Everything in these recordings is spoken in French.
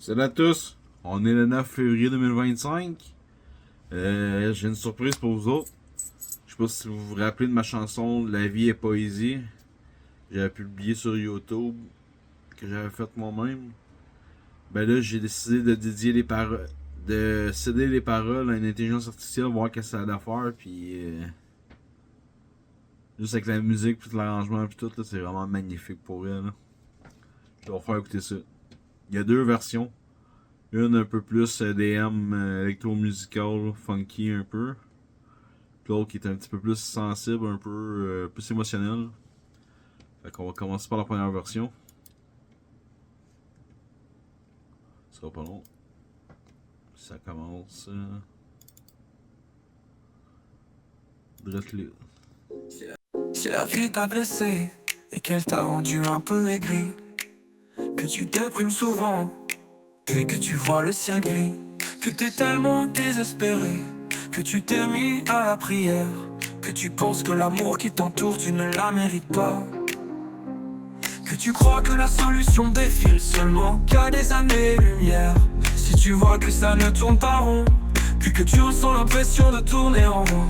Salut à tous, on est le 9 février 2025. J'ai une surprise pour vous autres. Je sais pas si vous vous rappelez de ma chanson La vie est poésie. J'avais publié sur YouTube, que j'avais faite moi-même. Ben là, j'ai décidé de dédier les paroles, de céder les paroles à une intelligence artificielle, voir qu'est-ce que ça a à faire, puis juste avec la musique, puis l'arrangement, puis tout, là, c'est vraiment magnifique pour elle. Là. Je vais vous faire écouter ça. Il y a deux versions. Une un peu plus EDM, électro-musical, funky un peu. Puis l'autre qui est un petit peu plus sensible, un peu plus émotionnel. Fait qu'on va commencer par la première version. Ça sera pas long. Ça commence. Drette là. Si la vie t'a blessé et qu'elle t'a rendu un peu aigri, que tu déprimes souvent et que tu vois le ciel gris, que t'es tellement désespéré, que tu t'es mis à la prière, que tu penses que l'amour qui t'entoure tu ne la mérites pas, que tu crois que la solution défile seulement qu'à des années-lumière. Si tu vois que ça ne tourne pas rond, puis que tu ressens l'impression de tourner en rond,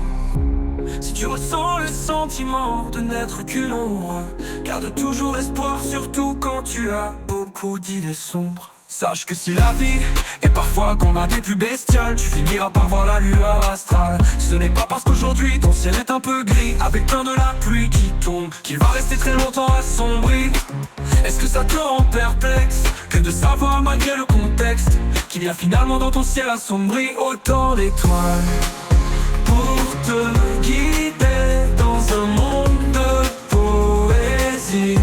si tu ressens le sentiment de n'être qu'une ombre, garde toujours espoir, surtout quand tu as beaucoup d'idées sombres. Sache que si la vie est parfois qu'on a des plus bestiales, tu finiras par voir la lueur astrale. Ce n'est pas parce qu'aujourd'hui ton ciel est un peu gris, avec plein de la pluie qui tombe, qu'il va rester très longtemps assombri. Est-ce que ça te rend perplexe que de savoir malgré le contexte qu'il y a finalement dans ton ciel assombri autant d'étoiles pour te guider dans un monde de poésie?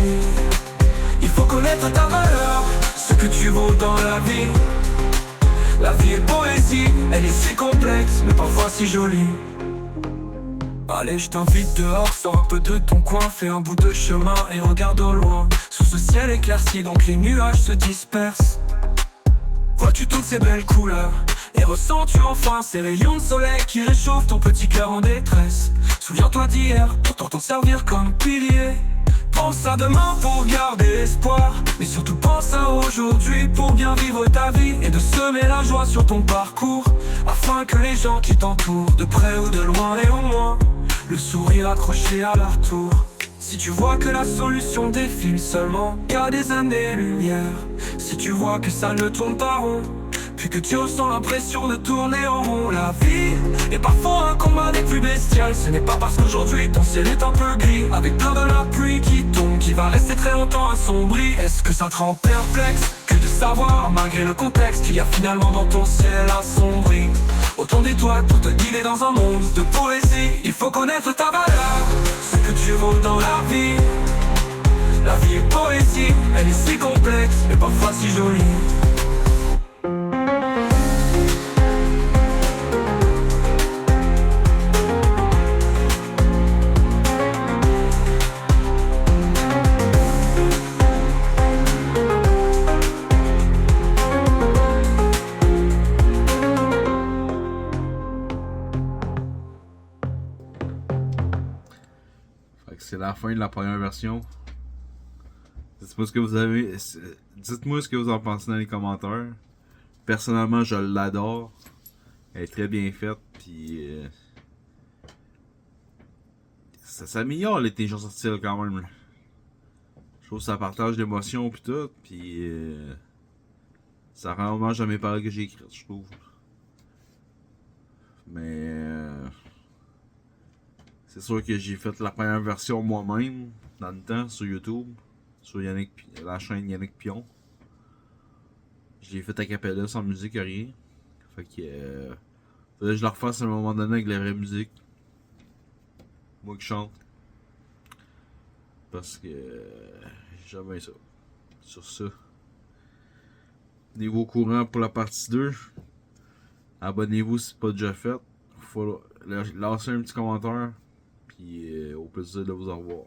Il faut connaître ta valeur, ce que tu vaux dans la vie. La vie est poésie, elle est si complexe, mais parfois si jolie. Allez, je t'invite dehors, sors un peu de ton coin, fais un bout de chemin et regarde au loin. Sous ce ciel éclairci, donc les nuages se dispersent. Vois-tu toutes ces belles couleurs et ressens-tu enfin ces rayons de soleil qui réchauffent ton petit cœur en détresse? Souviens-toi d'hier, pour t'en servir comme pilier. Pense à demain pour garder espoir, mais surtout pense à aujourd'hui pour bien vivre ta vie et de semer la joie sur ton parcours, afin que les gens qui t'entourent, de près ou de loin, aient au moins le sourire accroché à leur tour. Si tu vois que la solution défile seulement qu'à des années-lumière, si tu vois que ça ne tourne pas rond, puis que tu ressens l'impression de tourner en rond, la vie est parfois un combat des plus bestiales. Ce n'est pas parce qu'aujourd'hui ton ciel est un peu gris, avec plein de la pluie qui tombe, qui va rester très longtemps assombri. Est-ce que ça te rend perplexe que de savoir, malgré le contexte, qu'il y a finalement dans ton ciel assombri autant d'étoiles pour te guider dans un monde de poésie? Il faut connaître ta valeur, ce que tu vaux dans la vie. La vie est poésie, elle est si complexe, mais parfois si jolie. C'est la fin de la première version. Dites-moi ce que vous avez. Dites-moi ce que vous en pensez dans les commentaires. Personnellement, je l'adore. Elle est très bien faite. Puis ça s'améliore l'intelligence artificielle quand même. Je trouve que ça partage l'émotion puis tout. Puis ça rend hommage à mes paroles que j'ai écrites, je trouve. Mais c'est sûr que j'ai fait la première version moi-même dans le temps sur YouTube, sur la chaîne Yannick Pion. Je l'ai fait a cappella sans musique, rien. Fait que faudrait que je le refasse à un moment donné avec la vraie musique. Moi qui chante. Parce que j'aime bien ça. Sur ça. Tenez-vous au courant pour la partie 2. Abonnez-vous si c'est pas déjà fait. Faut lâcher un petit commentaire. Puis au plaisir de vous revoir.